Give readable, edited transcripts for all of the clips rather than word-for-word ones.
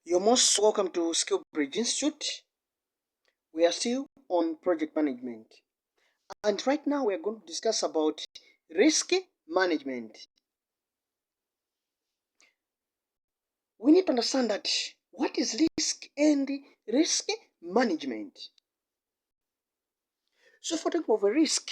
You're most welcome to SkillBridge Institute. We are still on project management. And right now we're going to discuss about risk management. We need to understand that what is risk and risk management. So for talking of a risk,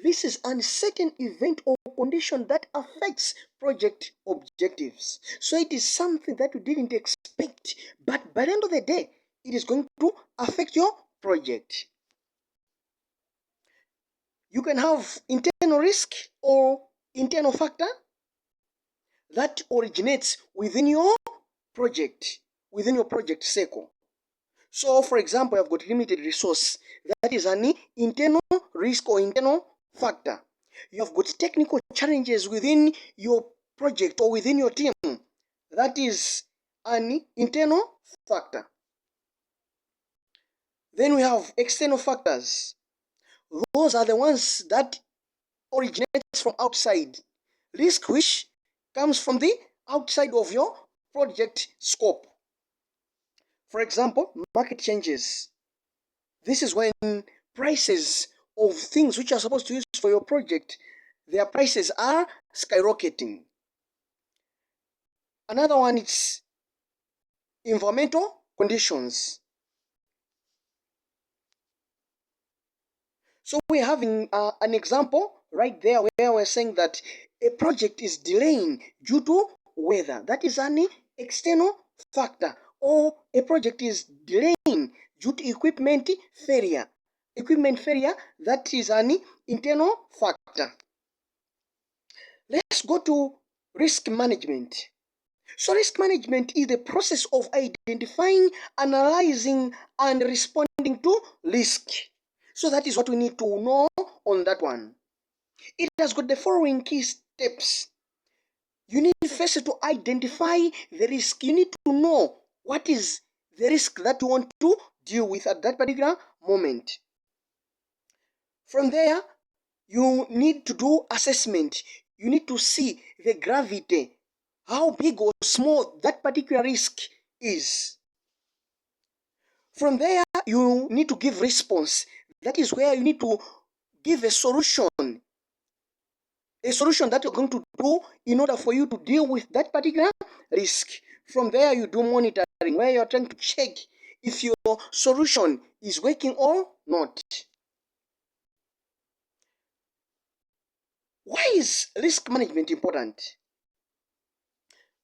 this is an uncertain event or condition that affects project objectives. So it is something that you didn't expect, but by the end of the day, it is going to affect your project. You can have internal risk or internal factor that originates within your project cycle. So, for example, I've got limited resource. That is an internal risk or internal factor. You have got technical challenges within your project or within your team. That is an internal factor. Then we have external factors. Those are the ones that originates from outside. Risk which comes from the outside of your project scope. For example, market changes. This is when prices of things which are supposed to use for your project, their prices are skyrocketing. Another one is environmental conditions. So we're having an example right there where we're saying that a project is delaying due to weather. That is an external factor. Or a project is delaying due to equipment failure. Equipment failure, that is an internal factor. Let's go to risk management. So risk management is the process of identifying, analyzing, and responding to risk. So that is what we need to know on that one. It has got the following key steps. You need first to identify the risk. You need to know what is the risk that you want to deal with at that particular moment. From there, you need to do assessment. You need to see the gravity, how big or small that particular risk is. From there, you need to give response. That is where you need to give a solution that you're going to do in order for you to deal with that particular risk. From there, you do monitoring, where you're trying to check if your solution is working or not. Why is risk management important?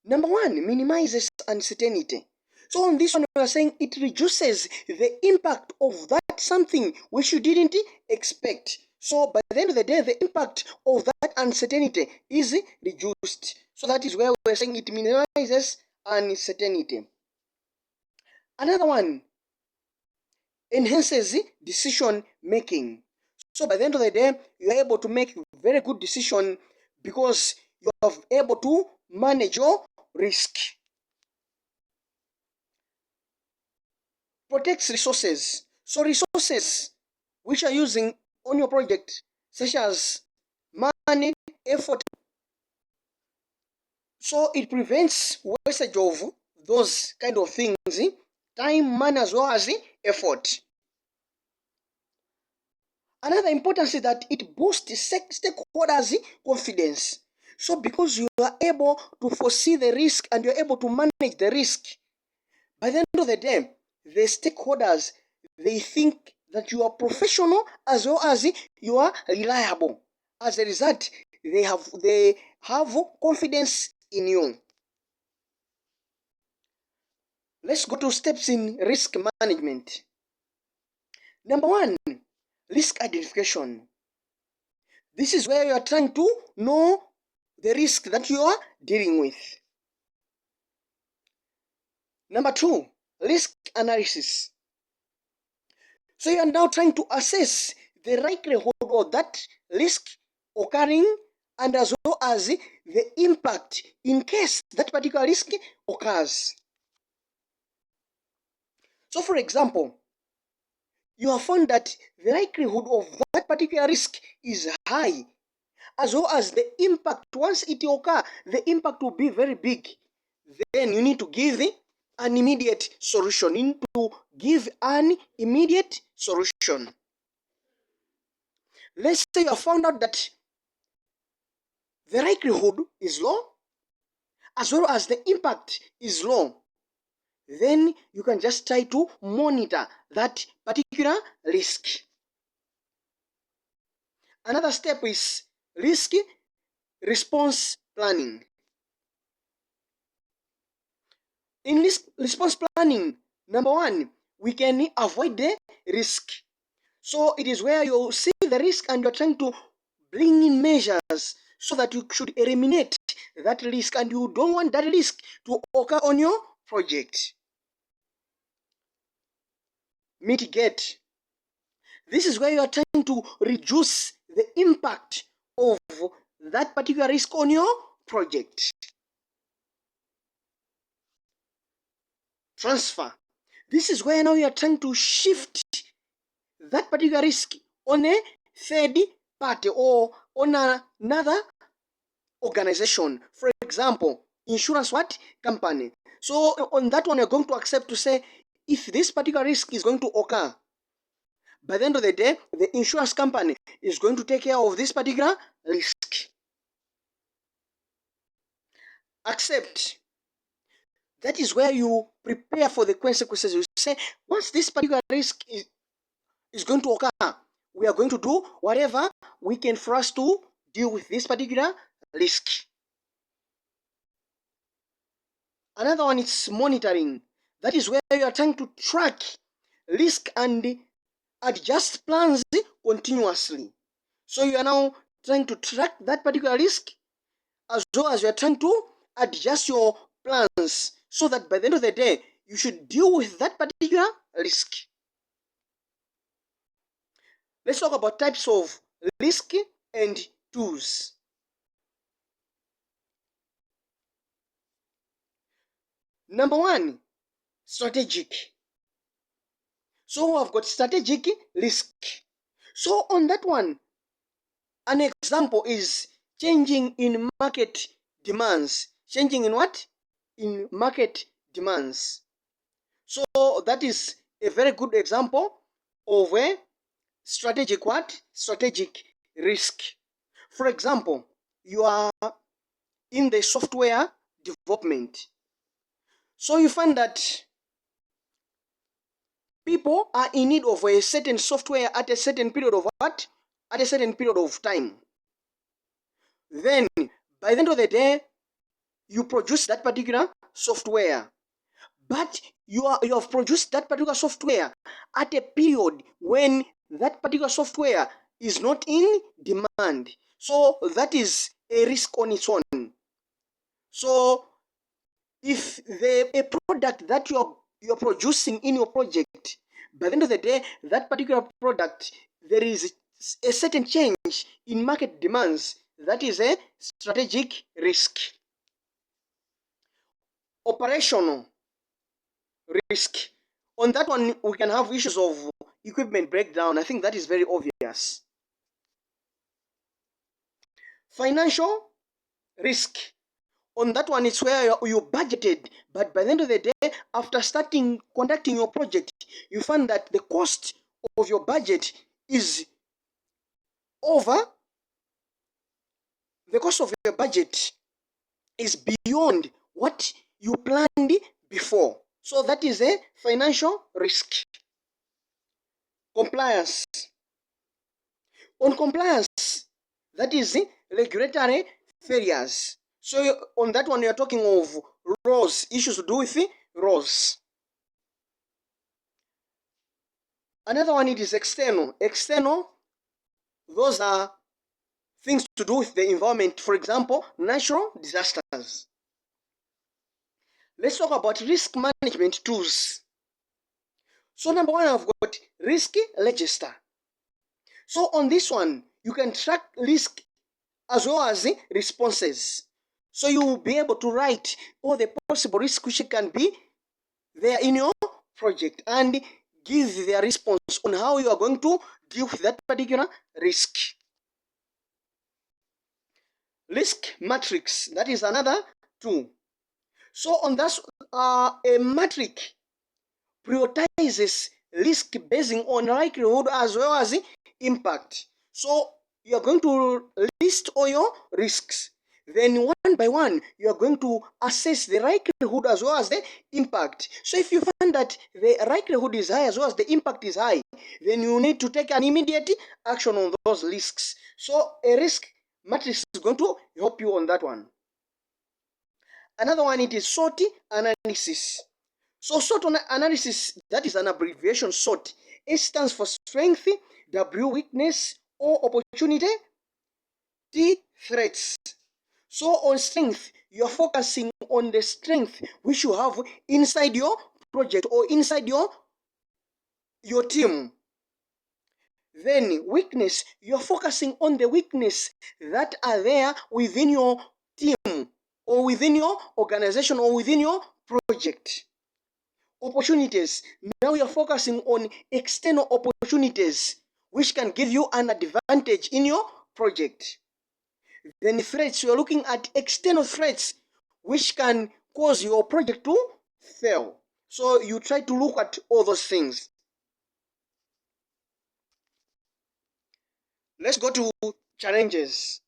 Number one, minimizes uncertainty. So on this one, we are saying it reduces the impact of that something which you didn't expect. So by the end of the day, the impact of that uncertainty is reduced. So that is where we're saying it minimizes uncertainty. Another one, enhances decision making. So by the end of the day, you are able to make very good decision because you are able to manage your risk. Protects resources. So resources which are using on your project, such as money, effort. So it prevents wastage of those kind of things, time, money, as well as effort. Another importance is that it boosts stakeholders' confidence. So because you are able to foresee the risk and you're able to manage the risk, by the end of the day, the stakeholders, they think that you are professional as well as you are reliable. As a result, they have confidence in you. Let's go to steps in risk management. Number one, risk identification. This is where you are trying to know the risk that you are dealing with. Number two, risk analysis. So you are now trying to assess the likelihood of that risk occurring and as well as the impact in case that particular risk occurs. So for example, you have found that the likelihood of that particular risk is high, as well as the impact, once it occurs, the impact will be very big. Then you need to give an immediate solution. You need to give an immediate solution. Let's say you have found out that the likelihood is low as well as the impact is low. Then you can just try to monitor that particular risk. Another step is risk response planning. In risk response planning, number one, we can avoid the risk. So it is where you see the risk and you're trying to bring in measures so that you should eliminate that risk, and you don't want that risk to occur on your project. Mitigate. This is where you are trying to reduce the impact of that particular risk on your project. Transfer. This is where now you are trying to shift that particular risk on a third party or on another organization. For example, insurance company. So on that one, you're going to accept to say, if this particular risk is going to occur, by the end of the day, the insurance company is going to take care of this particular risk. Accept. That is where you prepare for the consequences. You say, once this particular risk is going to occur, we are going to do whatever we can for us to deal with this particular risk. Another one is monitoring. That is where you are trying to track risk and adjust plans continuously. So you are now trying to track that particular risk as well as you are trying to adjust your plans so that by the end of the day, you should deal with that particular risk. Let's talk about types of risk and tools. Number one, strategic. So I've got strategic risk. So on that one, an example is changing in market demands. Changing in what? In market demands. So that is a very good example of a strategic what? Strategic risk. For example, you are in the software development. So you find that people are in need of a certain software at a certain period of what? At a certain period of time. Then, by the end of the day, you produce that particular software. But you have produced that particular software at a period when that particular software is not in demand. So that is a risk on its own. So if a product that you're producing in your project, by the end of the day, that particular product, there is a certain change in market demands, that is a strategic risk. Operational risk. On that one, we can have issues of equipment breakdown. I think that is very obvious. Financial risk. On that one, it's where you budgeted, but by the end of the day, after starting conducting your project, you find that the cost of your budget is over. The cost of your budget is beyond what you planned before. So that is a financial risk. Compliance. On compliance, that is regulatory failures. So on that one, you're talking of laws, issues to do with laws. Another one, it is external. External, those are things to do with the environment. For example, natural disasters. Let's talk about risk management tools. So number one, I've got risk register. So on this one, you can track risk as well as responses. So you will be able to write all the possible risks which can be there in your project and give their response on how you are going to deal with that particular risk. Risk matrix, that is another tool. So on a matrix prioritizes risk based on likelihood as well as impact. So you are going to list all your risks. Then one by one, you are going to assess the likelihood as well as the impact. So if you find that the likelihood is high as well as the impact is high, then you need to take an immediate action on those risks. So a risk matrix is going to help you on that one. Another one, it is SWOT analysis. So SWOT analysis, that is an abbreviation. SWOT. It stands for strength, W weakness or opportunity, T threats. So on strength, you're focusing on the strength which you have inside your project or inside your team. Then weakness, you're focusing on the weakness that are there within your team or within your organization or within your project. Opportunities, now you're focusing on external opportunities which can give you an advantage in your project. Then threats, you're looking at external threats which can cause your project to fail. So you try to look at all those things. Let's go to challenges.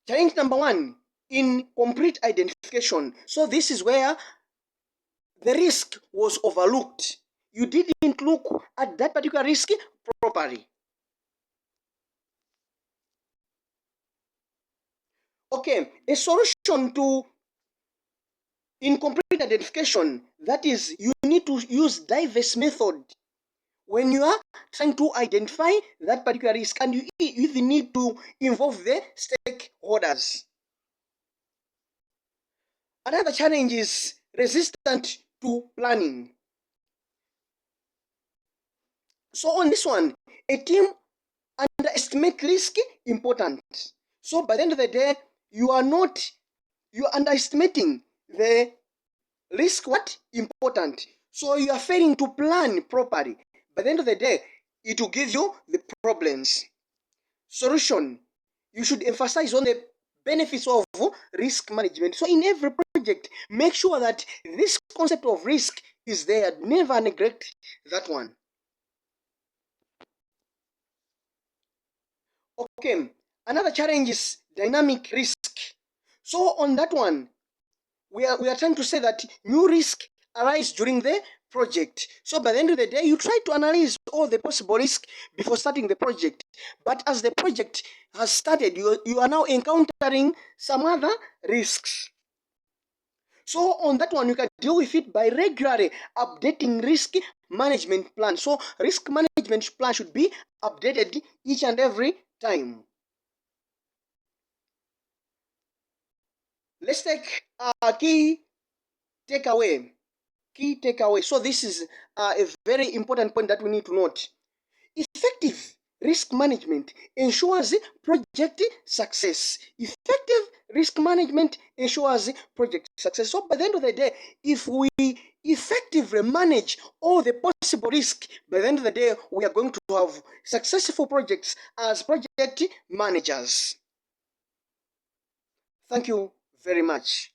Challenge number one, incomplete identification. So this is where the risk was overlooked. You didn't look at that particular risk properly. Okay, a solution to incomplete identification, that is, you need to use diverse method when you are trying to identify that particular risk, and you even need to involve the stakeholders. Another challenge is resistant to planning. So on this one, a team underestimate risk important. So by the end of the day, you are underestimating the risk what important. So you are failing to plan properly. By the end of the day, it will give you the problems. Solution, you should emphasize on the benefits of risk management. So in every project, make sure that this concept of risk is there. Never neglect that one. Okay, another challenge is dynamic risk. So on that one, we are trying to say that new risk arise during the project. So by the end of the day, you try to analyze all the possible risk before starting the project. But as the project has started, you are now encountering some other risks. So on that one, you can deal with it by regularly updating risk management plan. So risk management plan should be updated each and every time. Let's take a key takeaway. So this is a very important point that we need to note. Effective risk management ensures project success. Effective risk management ensures project success. So by the end of the day, if we effectively manage all the possible risk, by the end of the day, we are going to have successful projects as project managers. Thank you very much.